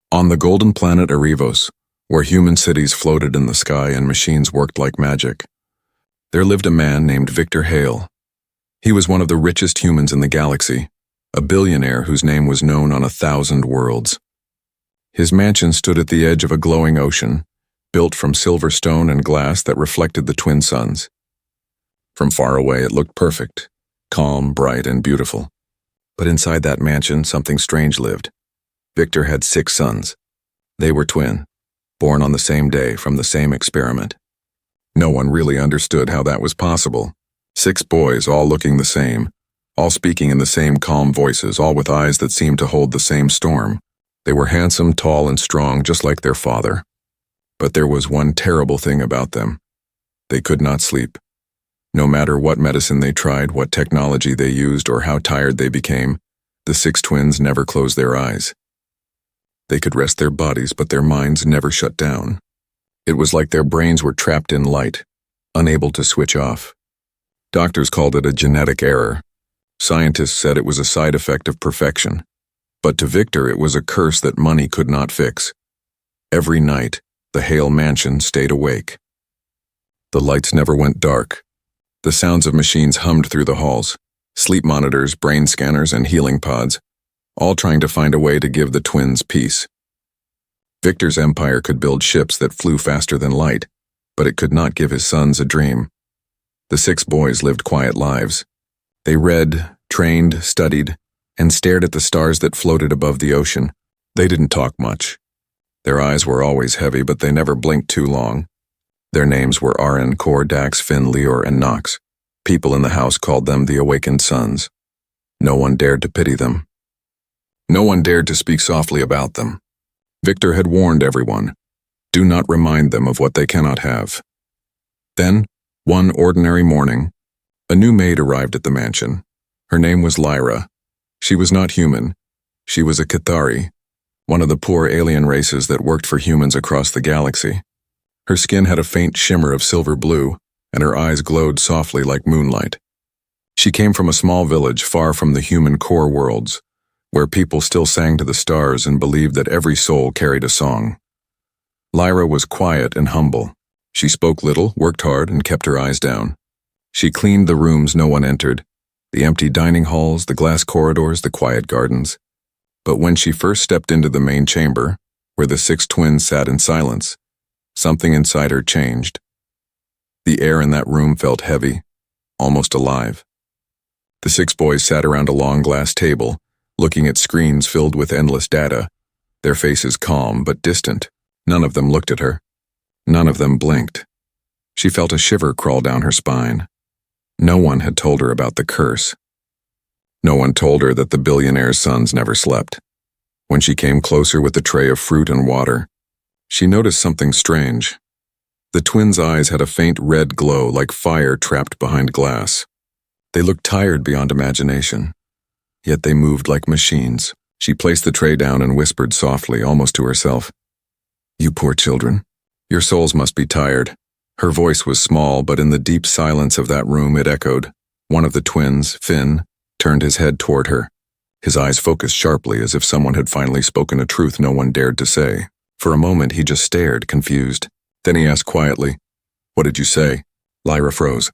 On the golden planet Arivos, where human cities floated in the sky and machines worked like magic, there lived a man named Victor Hale. He was one of the richest humans in the galaxy, a billionaire whose name was known on 1,000 worlds. His mansion stood at the edge of a glowing ocean, built from silver stone and glass that reflected the twin suns. From far away it looked perfect, calm, bright, and beautiful. But inside that mansion, something strange lived. Victor had 6 sons. They were twin, born on the same day from the same experiment. No one really understood how that was possible. 6 boys, all looking the same, all speaking in the same calm voices, all with eyes that seemed to hold the same storm. They were handsome, tall, and strong, just like their father. But there was one terrible thing about them. They could not sleep. No matter what medicine they tried, what technology they used, or how tired they became, the 6 twins never closed their eyes. They could rest their bodies, but their minds never shut down. It was like their brains were trapped in light, unable to switch off. Doctors called it a genetic error. Scientists said it was a side effect of perfection. But to Victor, it was a curse that money could not fix. Every night, the Hale mansion stayed awake. The lights never went dark. The sounds of machines hummed through the halls, sleep monitors, brain scanners, and healing pods, all trying to find a way to give the twins peace. Victor's empire could build ships that flew faster than light, but it could not give his sons a dream. The 6 boys lived quiet lives. They read, trained, studied, and stared at the stars that floated above the ocean. They didn't talk much. Their eyes were always heavy, but they never blinked too long. Their names were Aren, Kor, Dax, Finn, Leor, and Nox. People in the house called them the awakened sons. No one dared to pity them. No one dared to speak softly about them. Victor had warned everyone, do not remind them of what they cannot have. Then, one ordinary morning, a new maid arrived at the mansion. Her name was Lyra. She was not human. She was a Cathari, one of the poor alien races that worked for humans across the galaxy. Her skin had a faint shimmer of silver blue, and her eyes glowed softly like moonlight. She came from a small village far from the human core worlds, where people still sang to the stars and believed that every soul carried a song. Lyra was quiet and humble. She spoke little, worked hard, and kept her eyes down. She cleaned the rooms no one entered, the empty dining halls, the glass corridors, the quiet gardens. But when she first stepped into the main chamber, where the 6 twins sat in silence, something inside her changed. The air in that room felt heavy, almost alive. The 6 boys sat around a long glass table, looking at screens filled with endless data, their faces calm but distant. None of them looked at her. None of them blinked. She felt a shiver crawl down her spine. No one had told her about the curse. No one told her that the billionaire's sons never slept. When she came closer with the tray of fruit and water, she noticed something strange. The twins' eyes had a faint red glow like fire trapped behind glass. They looked tired beyond imagination. Yet they moved like machines. She placed the tray down and whispered softly, almost to herself, "You poor children. Your souls must be tired." Her voice was small, but in the deep silence of that room it echoed. One of the twins, Finn, turned his head toward her. His eyes focused sharply as if someone had finally spoken a truth no one dared to say. For a moment he just stared, confused. Then he asked quietly, "What did you say?" Lyra froze.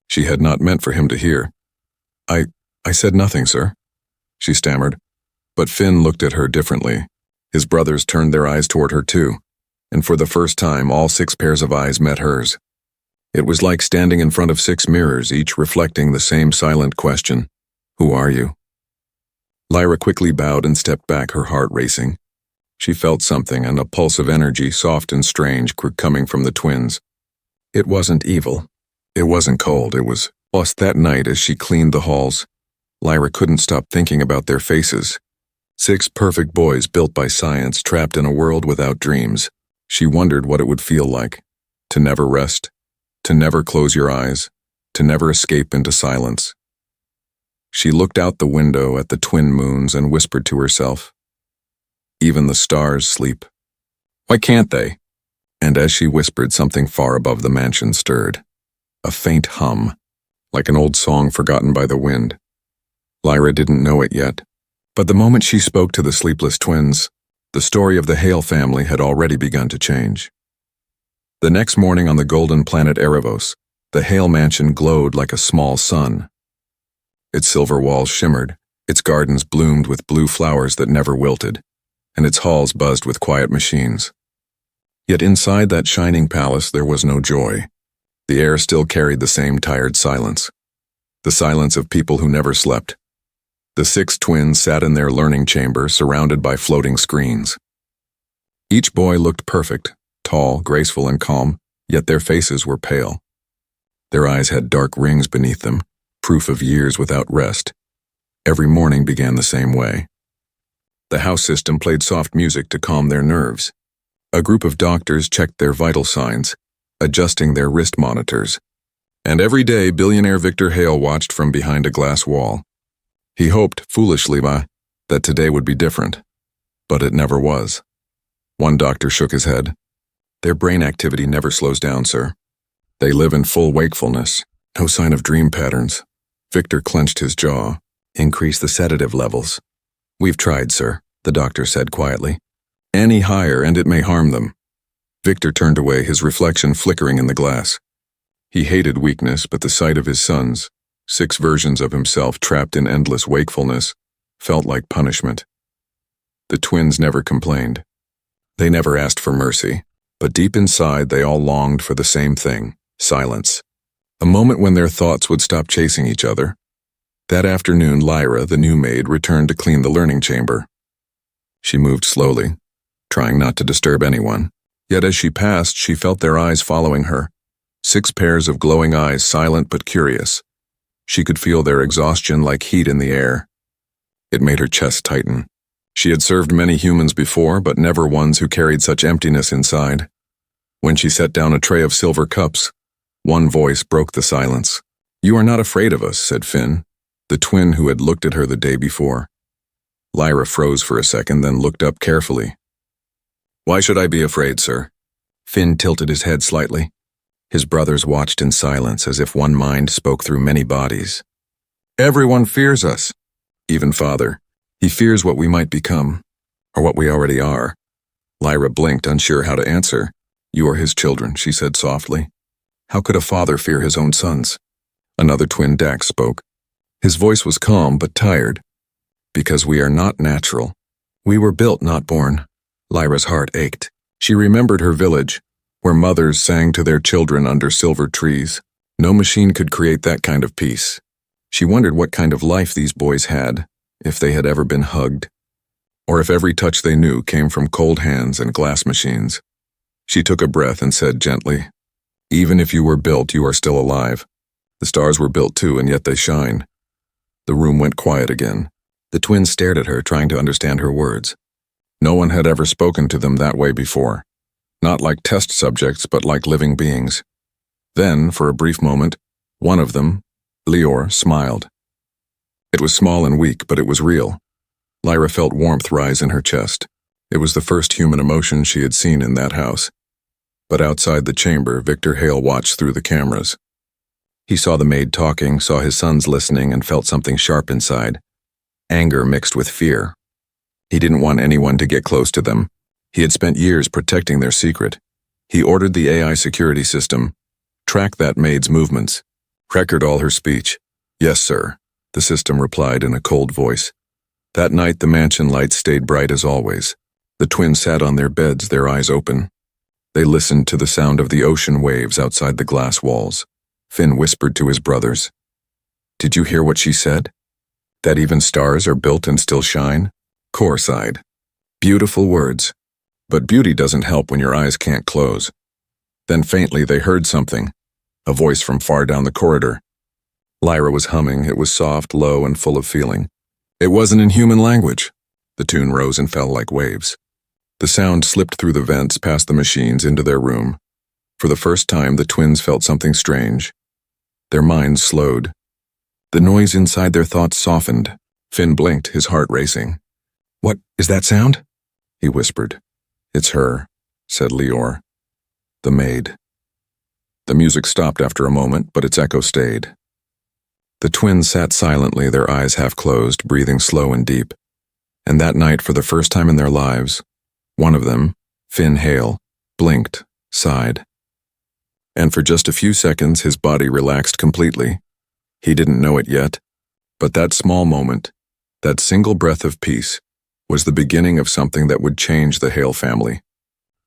She had not meant for him to hear. I said nothing, sir," she stammered. But Finn looked at her differently. His brothers turned their eyes toward her too, and for the first time all 6 pairs of eyes met hers. It was like standing in front of 6 mirrors, each reflecting the same silent question, "Who are you?" Lyra quickly bowed and stepped back, her heart racing. She felt something, and a pulse of energy, soft and strange, coming from the twins. It wasn't evil. It wasn't cold. It was lost. That night, as she cleaned the halls, Lyra couldn't stop thinking about their faces. 6 perfect boys built by science, trapped in a world without dreams. She wondered what it would feel like, to never rest, to never close your eyes, to never escape into silence. She looked out the window at the twin moons and whispered to herself, "Even the stars sleep. Why can't they?" And as she whispered, something far above the mansion stirred. A faint hum, like an old song forgotten by the wind. Lyra didn't know it yet, but the moment she spoke to the sleepless twins, The story of the Hale family had already begun to change. The next morning on the golden planet Erebos, the Hale mansion glowed like a small sun. Its silver walls shimmered, its gardens bloomed with blue flowers that never wilted, and its halls buzzed with quiet machines. Yet inside that shining palace there was no joy. The air still carried the same tired silence. The silence of people who never slept. The 6 twins sat in their learning chamber, surrounded by floating screens. Each boy looked perfect, tall, graceful, and calm, yet their faces were pale. Their eyes had dark rings beneath them, proof of years without rest. Every morning began the same way. The house system played soft music to calm their nerves. A group of doctors checked their vital signs, adjusting their wrist monitors. And every day, billionaire Victor Hale watched from behind a glass wall. He hoped, foolishly, that today would be different. But it never was. One doctor shook his head. Their brain activity never slows down, sir. They live in full wakefulness. No sign of dream patterns. Victor clenched his jaw. Increase the sedative levels. We've tried, sir, the doctor said quietly. Any higher and it may harm them. Victor turned away, his reflection flickering in the glass. He hated weakness, but the sight of his sons, 6 versions of himself trapped in endless wakefulness, felt like punishment. The twins never complained. They never asked for mercy, but deep inside they all longed for the same thing, silence. A moment when their thoughts would stop chasing each other. That afternoon, Lyra, the new maid, returned to clean the learning chamber. She moved slowly, trying not to disturb anyone. Yet as she passed, she felt their eyes following her. 6 pairs of glowing eyes, silent but curious. She could feel their exhaustion like heat in the air. It made her chest tighten. She had served many humans before, but never ones who carried such emptiness inside. When she set down a tray of silver cups, one voice broke the silence. You are not afraid of us, said Finn, the twin who had looked at her the day before. Lyra froze for a second, then looked up carefully. Why should I be afraid, sir? Finn tilted his head slightly. His brothers watched in silence, as if one mind spoke through many bodies. Everyone fears us. Even Father. He fears what we might become, or what we already are. Lyra blinked, unsure how to answer. You are his children, she said softly. How could a father fear his own sons? Another twin, Dax, spoke. His voice was calm but tired. Because we are not natural. We were built, not born. Lyra's heart ached. She remembered her village, where mothers sang to their children under silver trees. No machine could create that kind of peace. She wondered what kind of life these boys had, if they had ever been hugged, or if every touch they knew came from cold hands and glass machines. She took a breath and said gently, Even if you were built, you are still alive. The stars were built too, and yet they shine. The room went quiet again. The twins stared at her, trying to understand her words. No one had ever spoken to them that way before. Not like test subjects, but like living beings. Then, for a brief moment, one of them, Lior, smiled. It was small and weak, but it was real. Lyra felt warmth rise in her chest. It was the first human emotion she had seen in that house. But outside the chamber, Victor Hale watched through the cameras. He saw the maid talking, saw his sons listening, and felt something sharp inside. Anger mixed with fear. He didn't want anyone to get close to them. He had spent years protecting their secret. He ordered the AI security system, tracked that maid's movements, record all her speech. Yes, sir, the system replied in a cold voice. That night the mansion lights stayed bright as always. The twins sat on their beds, their eyes open. They listened to the sound of the ocean waves outside the glass walls. Finn whispered to his brothers. Did you hear what she said? That even stars are built and still shine? Kor sighed. Beautiful words. But beauty doesn't help when your eyes can't close. Then faintly they heard something, a voice from far down the corridor. Lyra was humming. It was soft, low, and full of feeling. It wasn't in human language. The tune rose and fell like waves. The sound slipped through the vents past the machines into their room. For the first time, the twins felt something strange. Their minds slowed. The noise inside their thoughts softened. Finn blinked, his heart racing. What is that sound? He whispered. It's her, said Lior. The maid. The music stopped after a moment, but its echo stayed. The twins sat silently, their eyes half closed, breathing slow and deep. And that night, for the first time in their lives, One of them, Finn Hale, blinked, sighed. And for just a few seconds his body relaxed completely. He didn't know it yet, but that small moment, that single breath of peace, was the beginning of something that would change the Hale family,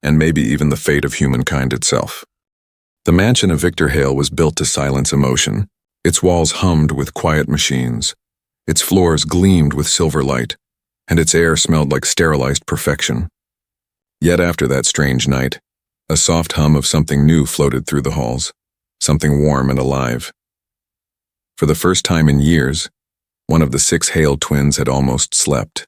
and maybe even the fate of humankind itself. The mansion of Victor Hale was built to silence emotion. Its walls hummed with quiet machines. Its floors gleamed with silver light, and its air smelled like sterilized perfection. Yet after that strange night, a soft hum of something new floated through the halls, something warm and alive. For the first time in years, one of the 6 Hale twins had almost slept.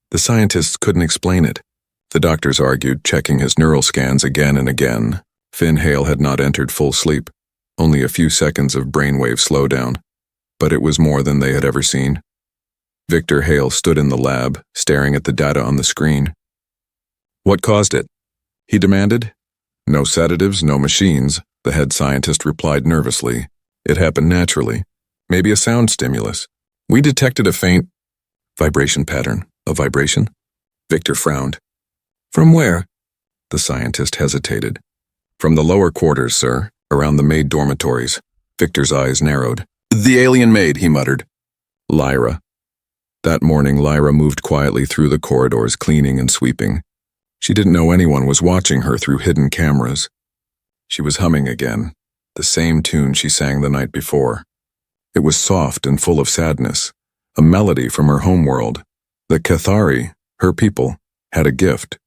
The scientists couldn't explain it. The doctors argued, checking his neural scans again and again. Finn Hale had not entered full sleep, only a few seconds of brainwave slowdown, but it was more than they had ever seen. Victor Hale stood in the lab, staring at the data on the screen. What caused it? He demanded. No sedatives, no machines, the head scientist replied nervously. It happened naturally. Maybe a sound stimulus. We detected a faint vibration pattern. A vibration? Victor frowned. From where? The scientist hesitated. From the lower quarters, sir, around the Maid dormitories. Victor's eyes narrowed. The alien Maid, he muttered. Lyra. That morning, Lyra moved quietly through the corridors, cleaning and sweeping. She didn't know anyone was watching her through hidden cameras. She was humming again, the same tune she sang the night before. It was soft and full of sadness, a melody from her homeworld. The Cathari, her people, had a gift.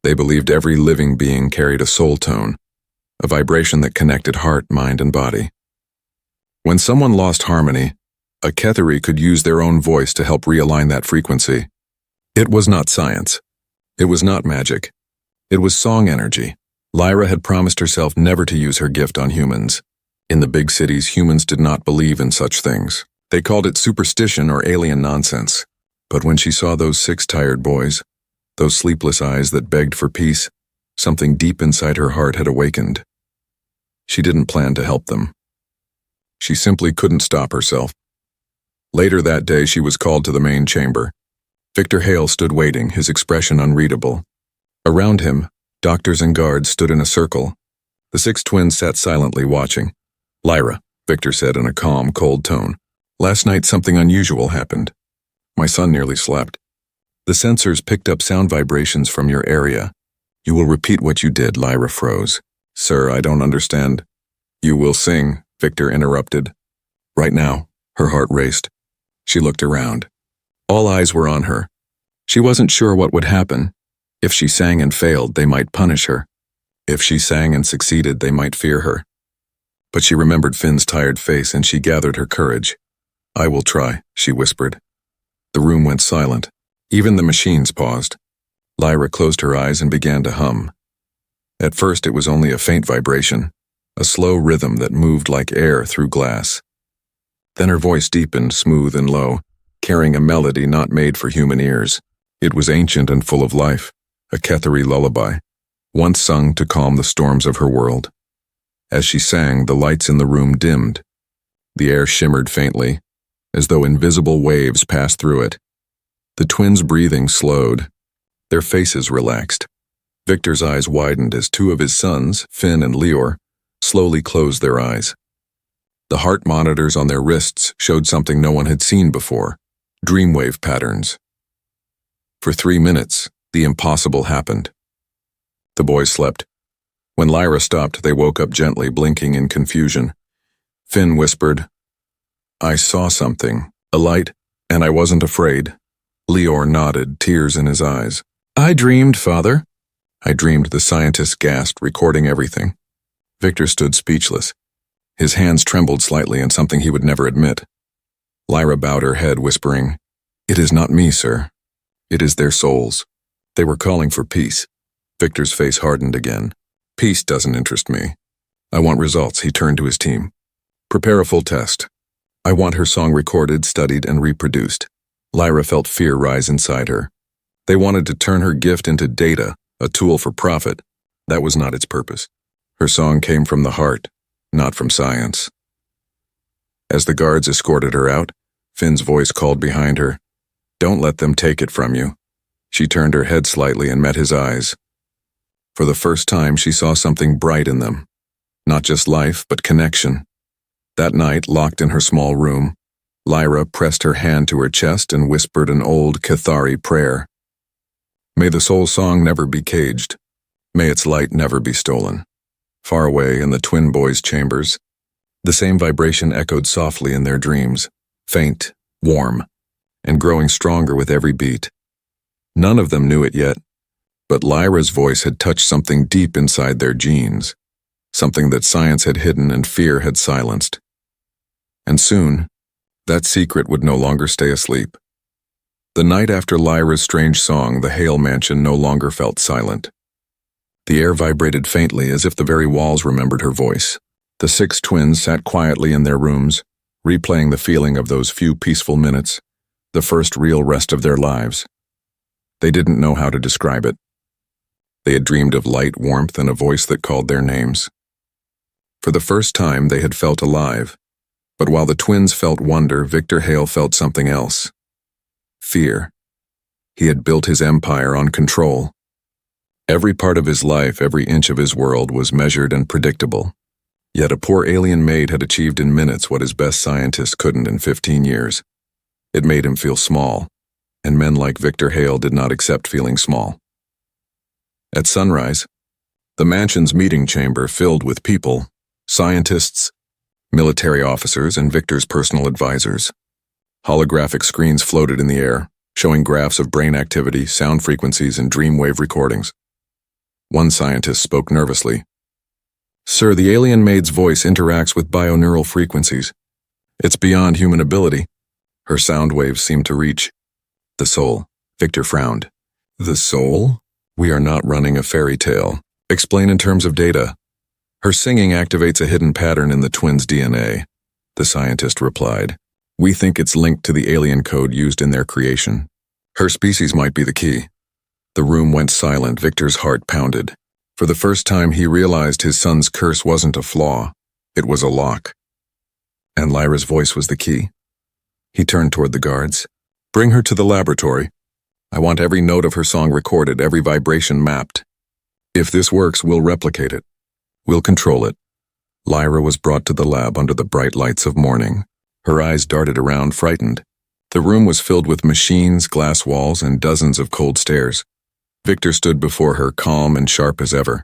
They believed every living being carried a soul tone, a vibration that connected heart, mind, and body. When someone lost harmony, a Cathari could use their own voice to help realign that frequency. It was not science. It was not magic. It was song energy. Lyra had promised herself never to use her gift on humans. In the big cities, humans did not believe in such things. They called it superstition or alien nonsense. But when she saw those 6 tired boys, those sleepless eyes that begged for peace, something deep inside her heart had awakened. She didn't plan to help them. She simply couldn't stop herself. Later that day, she was called to the main chamber. Victor Hale stood waiting, his expression unreadable. Around him, doctors and guards stood in a circle. The 6 twins sat silently watching. Lyra, Victor said in a calm, cold tone. Last night something unusual happened. My son nearly slept. The sensors picked up sound vibrations from your area. You will repeat what you did, Lyra froze. Sir, I don't understand. You will sing, Victor interrupted. Right now, her heart raced. She looked around. All eyes were on her. She wasn't sure what would happen. If she sang and failed, they might punish her. If she sang and succeeded, they might fear her. But she remembered Finn's tired face and she gathered her courage. I will try, she whispered. The room went silent. Even the machines paused. Lyra closed her eyes and began to hum. At first it was only a faint vibration, a slow rhythm that moved like air through glass. Then her voice deepened, smooth and low, carrying a melody not made for human ears. It was ancient and full of life, a Cathari lullaby, once sung to calm the storms of her world. As she sang, the lights in the room dimmed. The air shimmered faintly, as though invisible waves passed through it. The twins' breathing slowed. Their faces relaxed. Victor's eyes widened as 2 of his sons, Finn and Leor, slowly closed their eyes. The heart monitors on their wrists showed something no one had seen before, dreamwave patterns. For 3 minutes, the impossible happened. The boys slept. When Lyra stopped, they woke up gently, blinking in confusion. Finn whispered, I saw something, a light, and I wasn't afraid. Leor nodded, tears in his eyes. I dreamed, Father. I dreamed, the scientist gasped, recording everything. Victor stood speechless. His hands trembled slightly in something he would never admit. Lyra bowed her head, whispering, It is not me, sir. It is their souls. They were calling for peace. Victor's face hardened again. Peace doesn't interest me. I want results, he turned to his team. Prepare a full test. I want her song recorded, studied, and reproduced. Lyra felt fear rise inside her. They wanted to turn her gift into data, a tool for profit. That was not its purpose. Her song came from the heart, not from science. As the guards escorted her out, Finn's voice called behind her, Don't let them take it from you. She turned her head slightly and met his eyes. For the first time, she saw something bright in them. Not just life, but connection. That night, locked in her small room, Lyra pressed her hand to her chest and whispered an old Cathari prayer. May the soul song never be caged. May its light never be stolen. Far away in the twin boys' chambers, the same vibration echoed softly in their dreams, faint, warm, and growing stronger with every beat. None of them knew it yet, but Lyra's voice had touched something deep inside their genes, something that science had hidden and fear had silenced. And soon, that secret would no longer stay asleep. The night after Lyra's strange song, the Hale mansion no longer felt silent. The air vibrated faintly as if the very walls remembered her voice. The 6 twins sat quietly in their rooms, replaying the feeling of those few peaceful minutes, the first real rest of their lives. They didn't know how to describe it. They had dreamed of light, warmth, and a voice that called their names. For the first time, they had felt alive. But while the twins felt wonder, Victor Hale felt something else. Fear. He had built his empire on control. Every part of his life, every inch of his world was measured and predictable. Yet a poor alien maid had achieved in minutes what his best scientist couldn't in 15 years. It made him feel small, and men like Victor Hale did not accept feeling small. At sunrise, the mansion's meeting chamber filled with people, scientists, military officers, and Victor's personal advisors. Holographic screens floated in the air, showing graphs of brain activity, sound frequencies, and dreamwave recordings. One scientist spoke nervously. "Sir, the alien maid's voice interacts with bioneural frequencies. It's beyond human ability." Her sound waves seemed to reach the soul. Victor frowned. "The soul? We are not running a fairy tale. Explain in terms of data." "Her singing activates a hidden pattern in the twins' DNA," the scientist replied. "We think it's linked to the alien code used in their creation. Her species might be the key." The room went silent. Victor's heart pounded. For the first time, he realized his son's curse wasn't a flaw. It was a lock. And Lyra's voice was the key. He turned toward the guards. "Bring her to the laboratory. I want every note of her song recorded, every vibration mapped. If this works, we'll replicate it. We'll control it." Lyra was brought to the lab under the bright lights of morning. Her eyes darted around, frightened. The room was filled with machines, glass walls, and dozens of cold stares. Victor stood before her, calm and sharp as ever.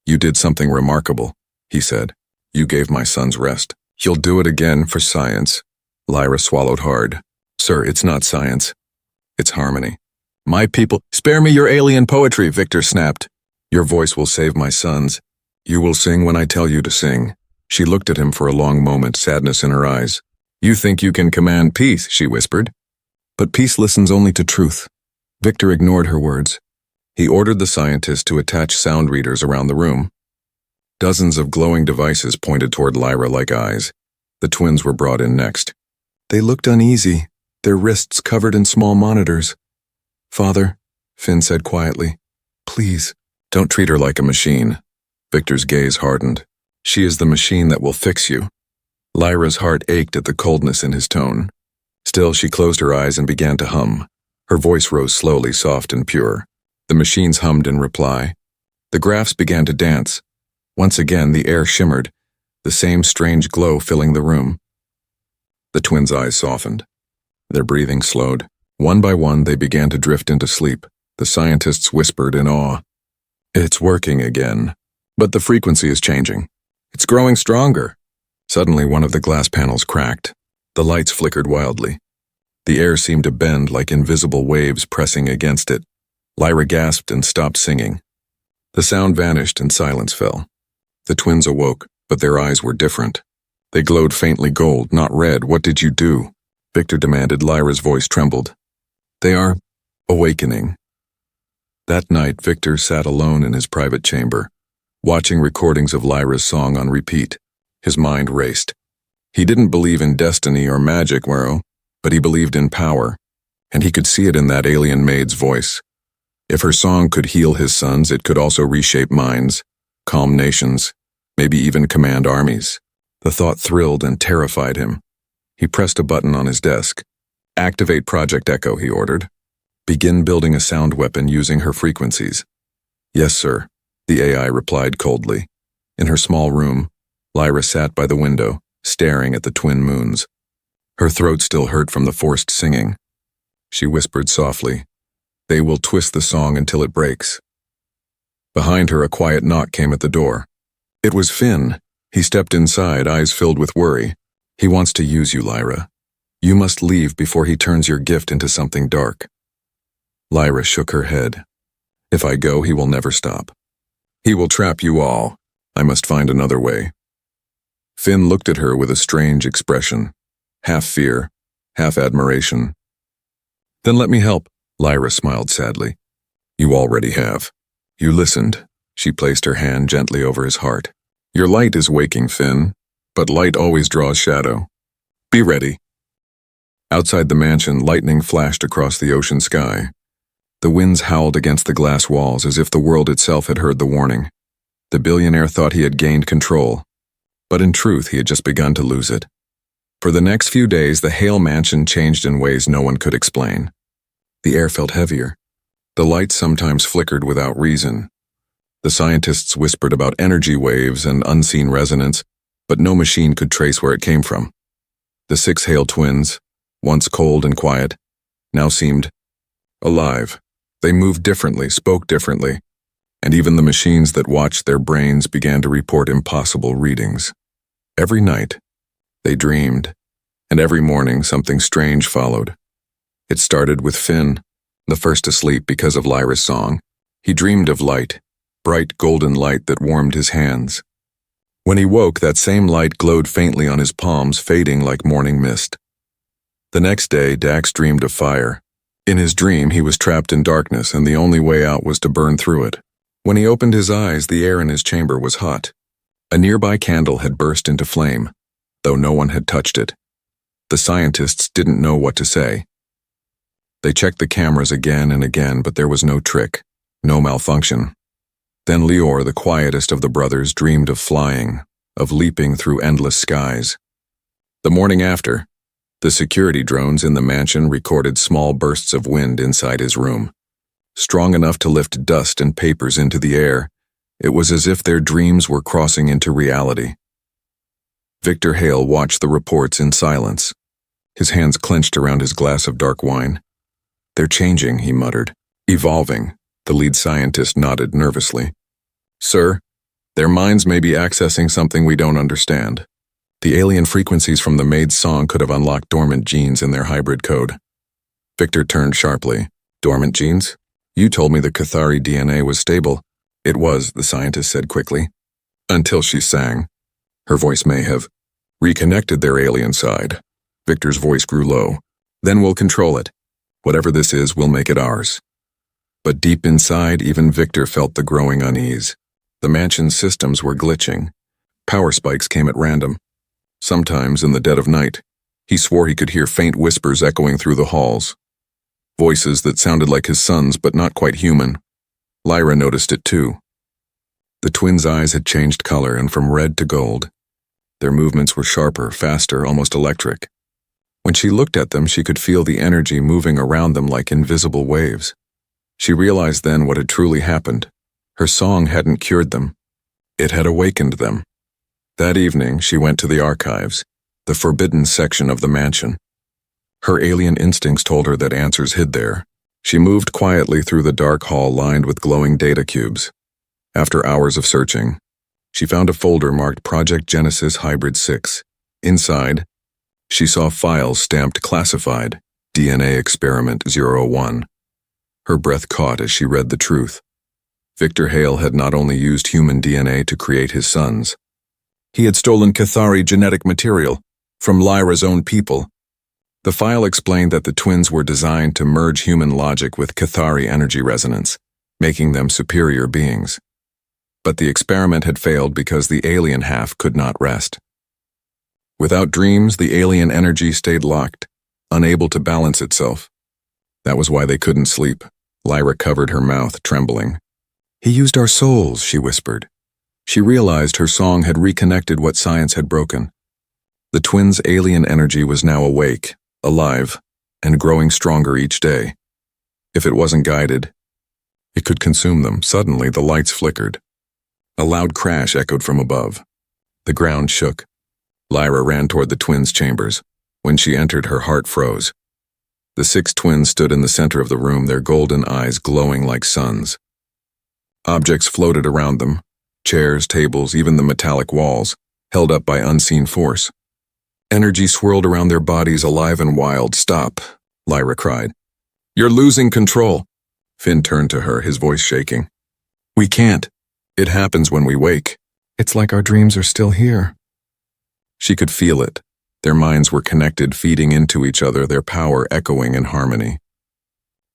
"You did something remarkable," he said. "You gave my sons rest. You'll do it again for science." Lyra swallowed hard. "Sir, it's not science. It's harmony. My people—" "Spare me your alien poetry," Victor snapped. "Your voice will save my sons. You will sing when I tell you to sing." She looked at him for a long moment, sadness in her eyes. "You think you can command peace," she whispered. "But peace listens only to truth." Victor ignored her words. He ordered the scientist to attach sound readers around the room. Dozens of glowing devices pointed toward Lyra like eyes. The twins were brought in next. They looked uneasy, their wrists covered in small monitors. "Father," Finn said quietly, "please, don't treat her like a machine." Victor's gaze hardened. "She is the machine that will fix you." Lyra's heart ached at the coldness in his tone. Still, she closed her eyes and began to hum. Her voice rose slowly, soft and pure. The machines hummed in reply. The graphs began to dance. Once again, the air shimmered, the same strange glow filling the room. The twins' eyes softened. Their breathing slowed. One by one, they began to drift into sleep. The scientists whispered in awe. "It's working again. But the frequency is changing. It's growing stronger." Suddenly, one of the glass panels cracked. The lights flickered wildly. The air seemed to bend like invisible waves pressing against it. Lyra gasped and stopped singing. The sound vanished and silence fell. The twins awoke, but their eyes were different. They glowed faintly gold, not red. "What did you do?" Victor demanded. Lyra's voice trembled. "They are awakening." That night, Victor sat alone in his private chamber, watching recordings of Lyra's song on repeat. His mind raced. He didn't believe in destiny or magic, but he believed in power, and he could see it in that alien maid's voice. If her song could heal his sons, it could also reshape minds, calm nations, maybe even command armies. The thought thrilled and terrified him. He pressed a button on his desk. "Activate Project Echo," he ordered. Begin building a sound weapon using her frequencies. Yes, sir, the AI replied coldly. In her small room, Lyra sat by the window, staring at the twin moons. Her throat still hurt from the forced singing. She whispered softly, "They will twist the song until it breaks." Behind her, a quiet knock came at the door. It was Finn. He stepped inside, eyes filled with worry. "He wants to use you, Lyra. You must leave before he turns your gift into something dark." Lyra shook her head. "If I go, he will never stop. He will trap you all. I must find another way." Finn looked at her with a strange expression, half fear, half admiration. "Then let me help," Lyra smiled sadly. "You already have. You listened." She placed her hand gently over his heart. "Your light is waking, Finn, but light always draws shadow. Be ready." Outside the mansion, lightning flashed across the ocean sky. The winds howled against the glass walls as if the world itself had heard the warning. The billionaire thought he had gained control, but in truth he had just begun to lose it. For the next few days, the Hale mansion changed in ways no one could explain. The air felt heavier. The lights sometimes flickered without reason. The scientists whispered about energy waves and unseen resonance, but no machine could trace where it came from. The 6 Hale twins, once cold and quiet, now seemed alive. They moved differently, spoke differently, and even the machines that watched their brains began to report impossible readings. Every night, they dreamed, and every morning something strange followed. It started with Finn, the first to sleep because of Lyra's song. He dreamed of light, bright golden light that warmed his hands. When he woke, that same light glowed faintly on his palms, fading like morning mist. The next day, Dax dreamed of fire. In his dream, he was trapped in darkness, and the only way out was to burn through it. When he opened his eyes, the air in his chamber was hot. A nearby candle had burst into flame, though no one had touched it. The scientists didn't know what to say. They checked the cameras again and again, but there was no trick, no malfunction. Then Lior, the quietest of the brothers, dreamed of flying, of leaping through endless skies. The morning after, the security drones in the mansion recorded small bursts of wind inside his room, strong enough to lift dust and papers into the air. It was as if their dreams were crossing into reality. Victor Hale watched the reports in silence, his hands clenched around his glass of dark wine. "They're changing," he muttered. "Evolving." The lead scientist nodded nervously. "Sir, their minds may be accessing something we don't understand. The alien frequencies from the Maid song could have unlocked dormant genes in their hybrid code." Victor turned sharply. "Dormant genes? You told me the Cathari DNA was stable." "It was," the scientist said quickly. "Until she sang. Her voice may have reconnected their alien side." Victor's voice grew low. "Then we'll control it. Whatever this is, we'll make it ours." But deep inside, even Victor felt the growing unease. The mansion's systems were glitching. Power spikes came at random. Sometimes, in the dead of night, he swore he could hear faint whispers echoing through the halls. Voices that sounded like his son's, but not quite human. Lyra noticed it too. The twins' eyes had changed color, and from red to gold. Their movements were sharper, faster, almost electric. When she looked at them, she could feel the energy moving around them like invisible waves. She realized then what had truly happened. Her song hadn't cured them. It had awakened them. That evening, she went to the archives, the forbidden section of the mansion. Her alien instincts told her that answers hid there. She moved quietly through the dark hall lined with glowing data cubes. After hours of searching, she found a folder marked Project Genesis Hybrid 6. Inside, she saw files stamped classified, DNA Experiment 01. Her breath caught as she read the truth. Victor Hale had not only used human DNA to create his sons. He had stolen Cathari genetic material from Lyra's own people. The file explained that the twins were designed to merge human logic with Cathari energy resonance, making them superior beings. But the experiment had failed because the alien half could not rest. Without dreams, the alien energy stayed locked, unable to balance itself. That was why they couldn't sleep. Lyra covered her mouth, trembling. "He used our souls," she whispered. She realized her song had reconnected what science had broken. The twins' alien energy was now awake, alive, and growing stronger each day. If it wasn't guided, it could consume them. Suddenly, the lights flickered. A loud crash echoed from above. The ground shook. Lyra ran toward the twins' chambers. When she entered, her heart froze. The 6 twins stood in the center of the room, their golden eyes glowing like suns. Objects floated around them, chairs, tables, even the metallic walls, held up by unseen force. Energy swirled around their bodies, alive and wild. "Stop," Lyra cried. "You're losing control." Finn turned to her, his voice shaking. "We can't. It happens when we wake. It's like our dreams are still here." She could feel it. Their minds were connected, feeding into each other, their power echoing in harmony.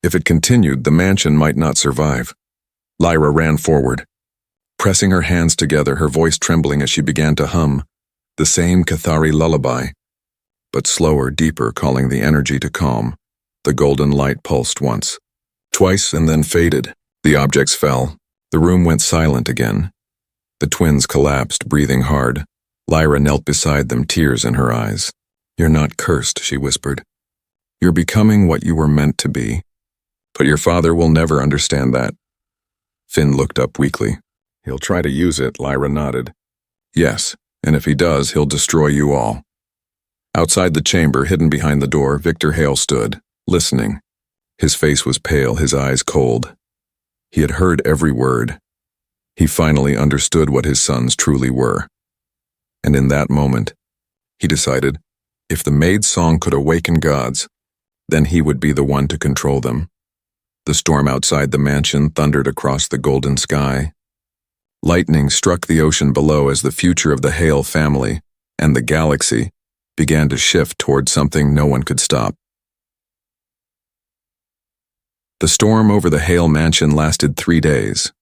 If it continued, the mansion might not survive. Lyra ran forward, pressing her hands together, her voice trembling as she began to hum, the same Cathari lullaby, but slower, deeper, calling the energy to calm. The golden light pulsed once, twice, and then faded. The objects fell. The room went silent again. The twins collapsed, breathing hard. Lyra knelt beside them, tears in her eyes. "You're not cursed," she whispered. "You're becoming what you were meant to be. But your father will never understand that." Finn looked up weakly. "He'll try to use it," Lyra nodded. "Yes, and if he does, he'll destroy you all." Outside the chamber, hidden behind the door, Victor Hale stood, listening. His face was pale, his eyes cold. He had heard every word. He finally understood what his sons truly were. And in that moment, he decided, if the Maid's song could awaken gods, then he would be the one to control them. The storm outside the mansion thundered across the golden sky. Lightning struck the ocean below as the future of the Hale family and the galaxy began to shift toward something no one could stop. The storm over the Hale mansion lasted 3 days.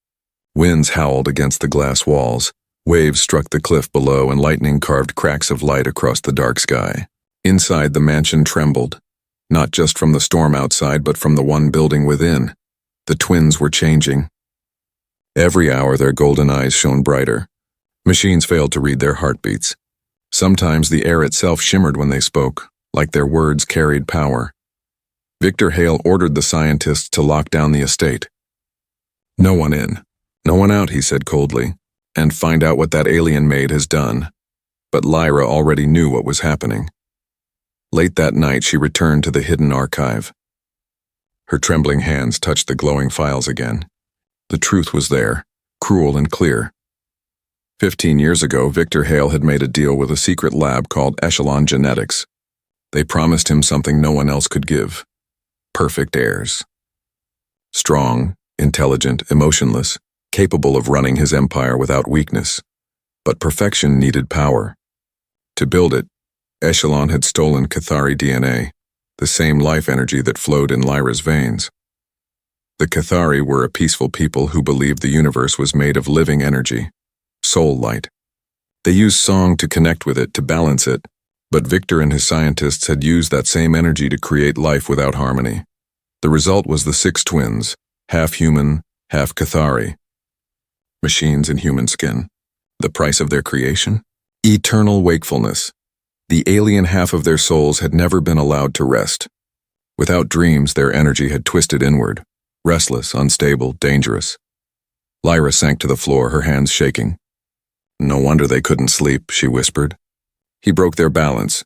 Winds howled against the glass walls. Waves struck the cliff below, and lightning carved cracks of light across the dark sky. Inside, the mansion trembled, not just from the storm outside, but from the one building within. The twins were changing. Every hour, their golden eyes shone brighter. Machines failed to read their heartbeats. Sometimes the air itself shimmered when they spoke, like their words carried power. Victor Hale ordered the scientists to lock down the estate. "No one in, no one out," he said coldly. "And find out what that alien maid has done." But Lyra already knew what was happening. Late that night, she returned to the hidden archive. Her trembling hands touched the glowing files again. The truth was there, cruel and clear. 15 years ago, Victor Hale had made a deal with a secret lab called Echelon Genetics. They promised him something no one else could give: perfect heirs. Strong, intelligent, emotionless, capable of running his empire without weakness. But perfection needed power. To build it, Echelon had stolen Cathari DNA, the same life energy that flowed in Lyra's veins. The Cathari were a peaceful people who believed the universe was made of living energy, soul light. They used song to connect with it, to balance it, but Victor and his scientists had used that same energy to create life without harmony. The result was the 6 twins, half human, half Cathari. Machines in human skin. The price of their creation? Eternal wakefulness. The alien half of their souls had never been allowed to rest. Without dreams, their energy had twisted inward, restless, unstable, dangerous. Lyra sank to the floor, her hands shaking. "No wonder they couldn't sleep," she whispered. He broke their balance.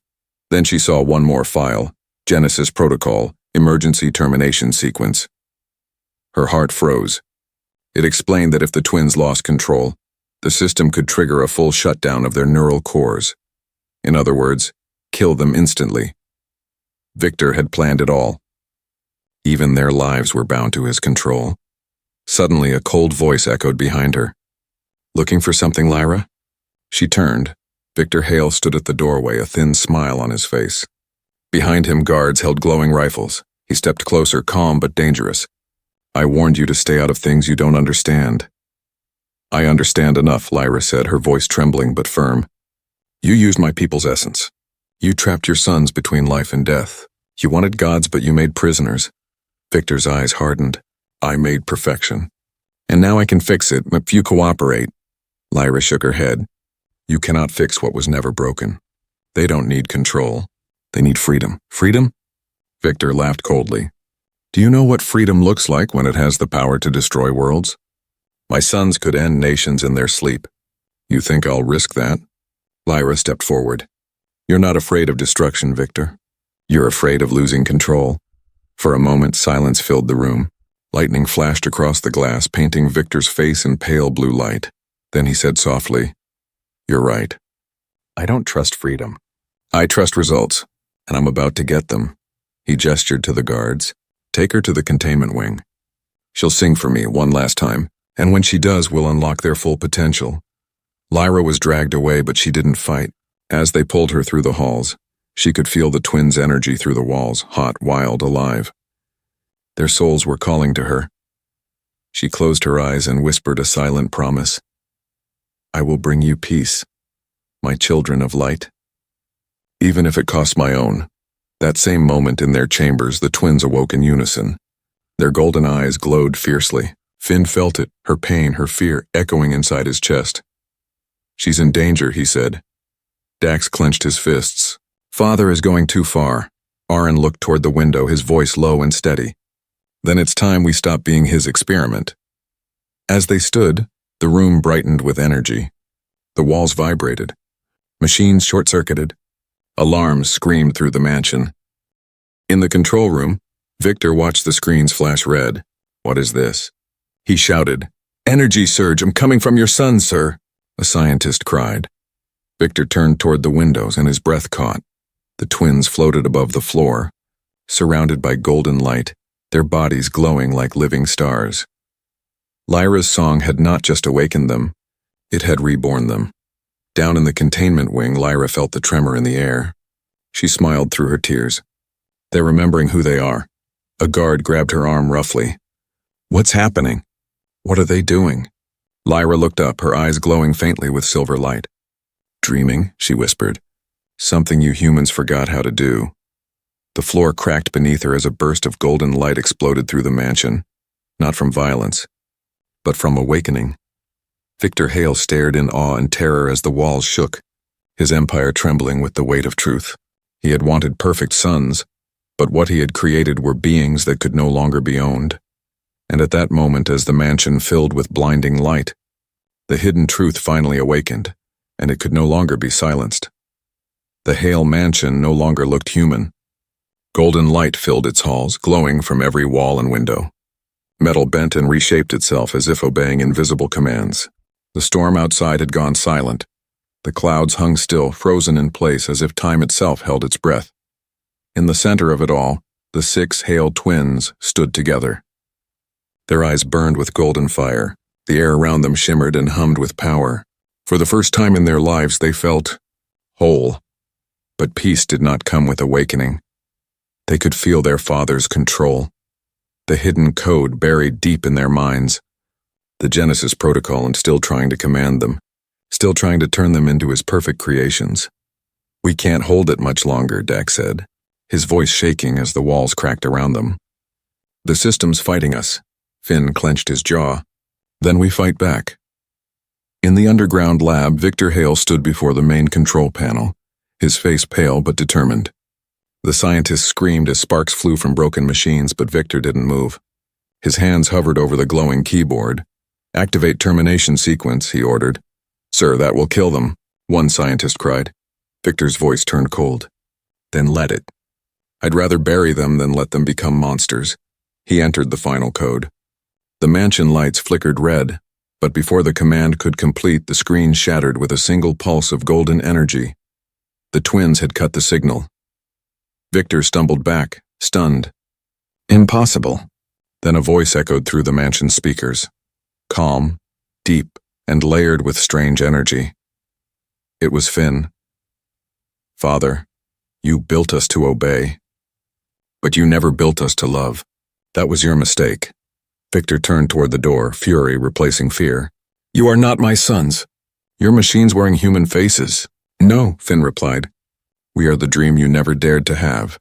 Then she saw one more file: Genesis Protocol, Emergency Termination Sequence. Her heart froze. It explained that if the twins lost control, the system could trigger a full shutdown of their neural cores. In other words, kill them instantly. Victor had planned it all. Even their lives were bound to his control. Suddenly, a cold voice echoed behind her. "Looking for something, Lyra?" She turned. Victor Hale stood at the doorway, a thin smile on his face. Behind him, guards held glowing rifles. He stepped closer, calm but dangerous. "I warned you to stay out of things you don't understand." "I understand enough," Lyra said, her voice trembling but firm. "You used my people's essence. You trapped your sons between life and death. You wanted gods, but you made prisoners." Victor's eyes hardened. "I made perfection. And now I can fix it, if you cooperate." Lyra shook her head. "You cannot fix what was never broken. They don't need control. They need freedom." "Freedom?" Victor laughed coldly. Do you know what freedom looks like when it has the power to destroy worlds? My sons could end nations in their sleep. You think I'll risk that? Lyra stepped forward. You're not afraid of destruction, Victor. You're afraid of losing control. For a moment, silence filled the room. Lightning flashed across the glass, painting Victor's face in pale blue light. Then he said softly, You're right. I don't trust freedom. I trust results, and I'm about to get them. He gestured to the guards. Take her to the containment wing. She'll sing for me one last time, and when she does, we'll unlock their full potential. Lyra was dragged away, but she didn't fight. As they pulled her through the halls, she could feel the twins' energy through the walls, hot, wild, alive. Their souls were calling to her. She closed her eyes and whispered a silent promise. I will bring you peace, my children of light. Even if it costs my own. That same moment in their chambers, the twins awoke in unison. Their golden eyes glowed fiercely. Finn felt it, her pain, her fear, echoing inside his chest. She's in danger, he said. Dax clenched his fists. Father is going too far. Aaron looked toward the window, his voice low and steady. Then it's time we stop being his experiment. As they stood, the room brightened with energy. The walls vibrated. Machines short-circuited. Alarms screamed through the mansion. In the control room, Victor watched the screens flash red. What is this? He shouted. Energy surge, I'm coming from your son, sir, a scientist cried. Victor turned toward the windows and his breath caught. The twins floated above the floor, surrounded by golden light, their bodies glowing like living stars. Lyra's song had not just awakened them, it had reborn them. Down in the containment wing, Lyra felt the tremor in the air. She smiled through her tears. They're remembering who they are. A guard grabbed her arm roughly. What's happening? What are they doing? Lyra looked up, her eyes glowing faintly with silver light. Dreaming, she whispered. Something you humans forgot how to do. The floor cracked beneath her as a burst of golden light exploded through the mansion, not from violence, but from awakening. Victor Hale stared in awe and terror as the walls shook, his empire trembling with the weight of truth. He had wanted perfect sons, but what he had created were beings that could no longer be owned. And at that moment, as the mansion filled with blinding light, the hidden truth finally awakened, and it could no longer be silenced. The Hale mansion no longer looked human. Golden light filled its halls, glowing from every wall and window. Metal bent and reshaped itself as if obeying invisible commands. The storm outside had gone silent. The clouds hung still, frozen in place as if time itself held its breath. In the center of it all, the 6 Hale twins stood together. Their eyes burned with golden fire. The air around them shimmered and hummed with power. For the first time in their lives, they felt whole. But peace did not come with awakening. They could feel their father's control, the hidden code buried deep in their minds, the Genesis protocol, and still trying to command them, still trying to turn them into his perfect creations. We can't hold it much longer, Dax said, his voice shaking as the walls cracked around them. The system's fighting us. Finn clenched his jaw. Then we fight back. In the underground lab, Victor Hale stood before the main control panel, his face pale but determined. The scientist screamed as sparks flew from broken machines, but Victor didn't move. His hands hovered over the glowing keyboard. Activate termination sequence, he ordered. Sir, that will kill them, one scientist cried. Victor's voice turned cold. Then let it. I'd rather bury them than let them become monsters. He entered the final code. The mansion lights flickered red, but before the command could complete, the screen shattered with a single pulse of golden energy. The twins had cut the signal. Victor stumbled back, stunned. Impossible. Then a voice echoed through the mansion's speakers. Calm, deep, and layered with strange energy. It was Finn. Father, you built us to obey. But you never built us to love. That was your mistake. Victor turned toward the door, fury replacing fear. You are not my sons. Your machines wearing human faces. No, Finn replied. We are the dream you never dared to have.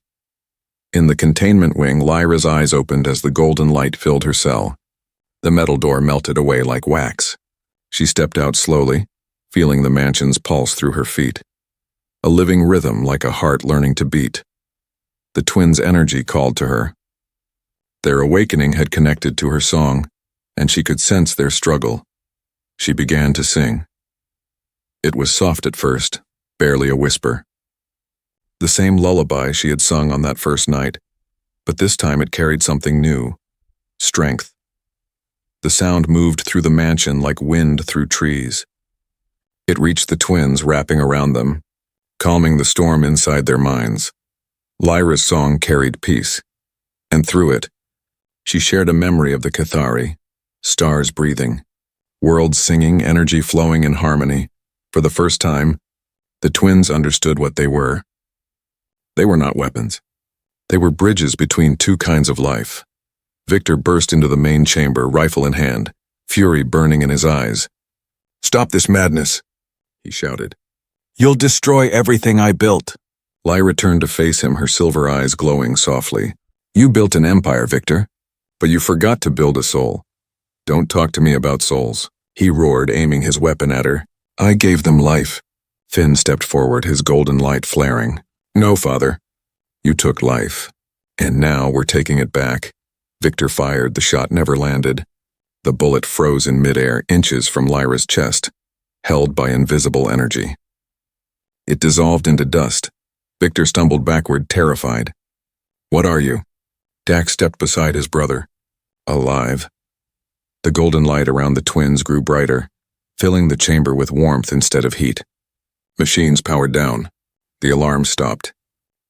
In the containment wing, Lyra's eyes opened as the golden light filled her cell. The metal door melted away like wax. She stepped out slowly, feeling the mansion's pulse through her feet. A living rhythm like a heart learning to beat. The twins' energy called to her. Their awakening had connected to her song, and she could sense their struggle. She began to sing. It was soft at first, barely a whisper. The same lullaby she had sung on that first night, but this time it carried something new: strength. The sound moved through the mansion like wind through trees. It reached the twins, wrapping around them, calming the storm inside their minds. Lyra's song carried peace, and through it, she shared a memory of the Cathari, stars breathing, worlds singing, energy flowing in harmony. For the first time, the twins understood what they were. They were not weapons. They were bridges between two kinds of life. Victor burst into the main chamber, rifle in hand, fury burning in his eyes. "Stop this madness," he shouted. "You'll destroy everything I built." Lyra turned to face him, her silver eyes glowing softly. "You built an empire, Victor, but you forgot to build a soul. Don't talk to me about souls," he roared, aiming his weapon at her. "I gave them life." Finn stepped forward, his golden light flaring. "No, father. You took life, and now we're taking it back." Victor fired. The shot never landed. The bullet froze in midair, inches from Lyra's chest, held by invisible energy. It dissolved into dust. Victor stumbled backward, terrified. "What are you?" Dax stepped beside his brother. "Alive." The golden light around the twins grew brighter, filling the chamber with warmth instead of heat. Machines powered down. The alarm stopped.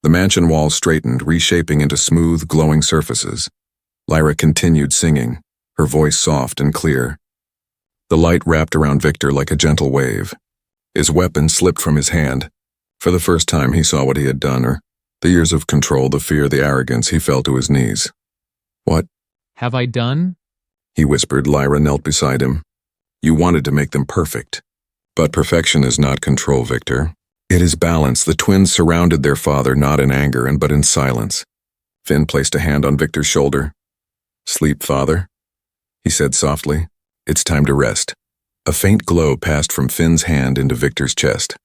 The mansion walls straightened, reshaping into smooth, glowing surfaces. Lyra continued singing, her voice soft and clear. The light wrapped around Victor like a gentle wave. His weapon slipped from his hand. For the first time he saw what he had done, or the years of control, the fear, the arrogance. He fell to his knees. "What have I done?" he whispered. Lyra knelt beside him. "You wanted to make them perfect. But perfection is not control, Victor. It is balance." The twins surrounded their father, not in anger, but in silence. Finn placed a hand on Victor's shoulder. "Sleep, father," he said softly. "It's time to rest." A faint glow passed from Finn's hand into Victor's chest.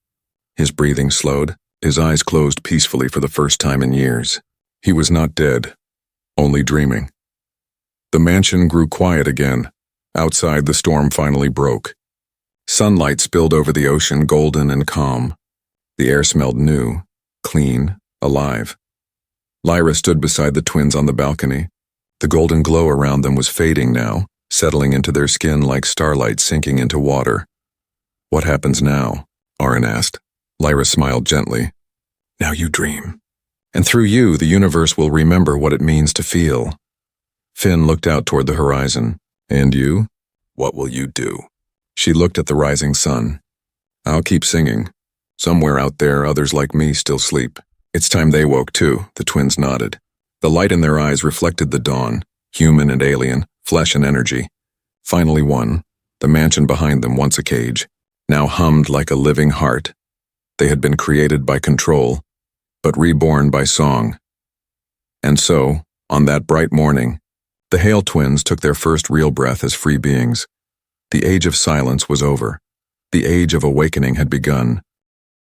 His breathing slowed, his eyes closed peacefully for the first time in years. He was not dead, only dreaming. The mansion grew quiet again. Outside, the storm finally broke. Sunlight spilled over the ocean, golden and calm. The air smelled new, clean, alive. Lyra stood beside the twins on the balcony. The golden glow around them was fading now, settling into their skin like starlight sinking into water. "What happens now?" Aaron asked. Lyra smiled gently. "Now you dream. And through you, the universe will remember what it means to feel." Finn looked out toward the horizon. "And you? What will you do?" She looked at the rising sun. "I'll keep singing. Somewhere out there, others like me still sleep." "It's time they woke too," the twins nodded. The light in their eyes reflected the dawn, human and alien, flesh and energy. Finally one, the mansion behind them, once a cage, now hummed like a living heart. They had been created by control, but reborn by song. And so, on that bright morning, the Hale twins took their first real breath as free beings. The age of silence was over. The age of awakening had begun.